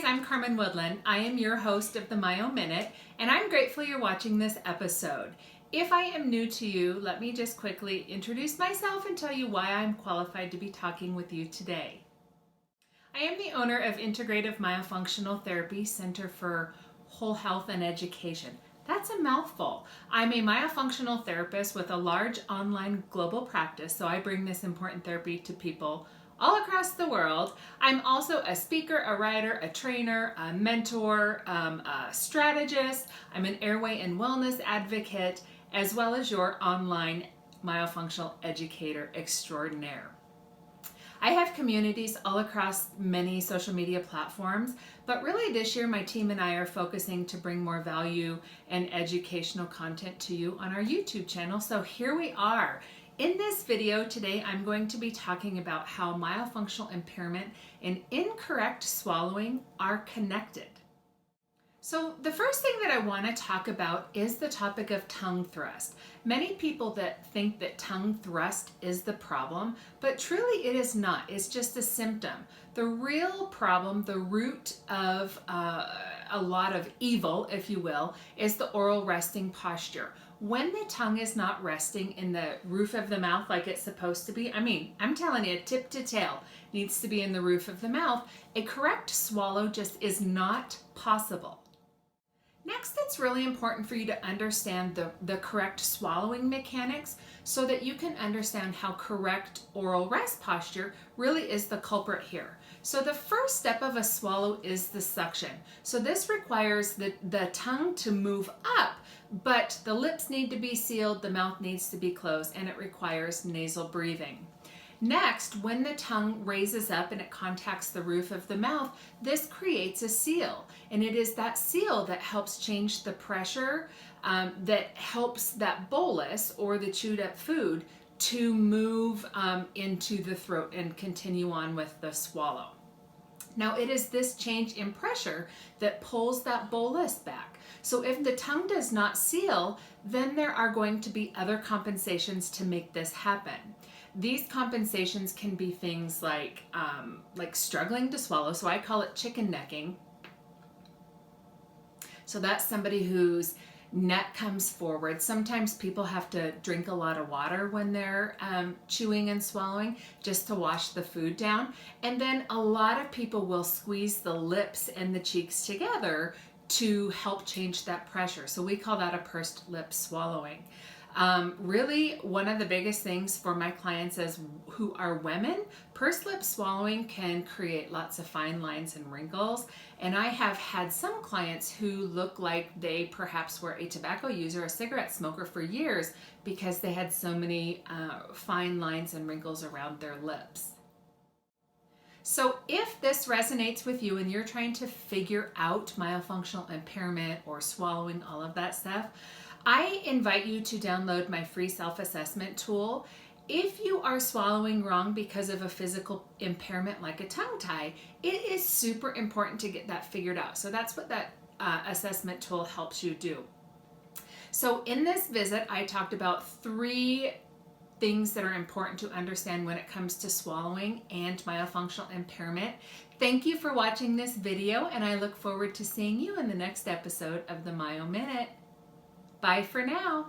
I'm Carmen Woodland. I am your host of the Myo Minute, and I'm grateful you're watching this episode. If I am new to you, let me just quickly introduce myself and tell you why I'm qualified to be talking with you today. I am the owner of Integrative Myofunctional Therapy, Center for Whole Health and Education. That's a mouthful. I'm a myofunctional therapist with a large online global practice, so I bring this important therapy to people all across the world. I'm also a speaker, a writer, a trainer, a mentor, a strategist. I'm an airway and wellness advocate, as well as your online myofunctional educator extraordinaire. I have communities all across many social media platforms, but really this year my team and I are focusing to bring more value and educational content to you on our YouTube channel. So here we are. In this video today, I'm going to be talking about how myofunctional impairment and incorrect swallowing are connected. So the first thing that I want to talk about is the topic of tongue thrust. Many people that think that tongue thrust is the problem, but truly it is not. It's just a symptom. The real problem, the root of a lot of evil, if you will, is the oral resting posture. When the tongue is not resting in the roof of the mouth like it's supposed to be, I'm telling you, tip to tail needs to be in the roof of the mouth, a correct swallow just is not possible. Next, it's really important for you to understand the correct swallowing mechanics so that you can understand how correct oral rest posture really is the culprit here. So the first step of a swallow is the suction. So this requires the tongue to move up, but the lips need to be sealed, the mouth needs to be closed, and it requires nasal breathing. Next, when the tongue raises up and it contacts the roof of the mouth, this creates a seal. And it is that seal that helps change the pressure, that helps that bolus or the chewed up food to move into the throat and continue on with the swallow. Now, it is this change in pressure that pulls that bolus back. So if the tongue does not seal, then there are going to be other compensations to make this happen. These compensations can be things like struggling to swallow. So I call it chicken necking. So that's somebody whose neck comes forward. Sometimes people have to drink a lot of water when they're chewing and swallowing just to wash the food down. And then a lot of people will squeeze the lips and the cheeks together to help change that pressure. So we call that a pursed lip swallowing. Really, one of the biggest things for my clients who are women, pursed lip swallowing can create lots of fine lines and wrinkles. And I have had some clients who look like they perhaps were a tobacco user, a cigarette smoker for years because they had so many fine lines and wrinkles around their lips. So if this resonates with you and you're trying to figure out myofunctional impairment or swallowing, all of that stuff, I invite you to download my free self-assessment tool. If you are swallowing wrong because of a physical impairment like a tongue tie, it is super important to get that figured out. So that's what that assessment tool helps you do. So in this visit, I talked about 3 things that are important to understand when it comes to swallowing and myofunctional impairment. Thank you for watching this video, and I look forward to seeing you in the next episode of the Myo Minute. Bye for now.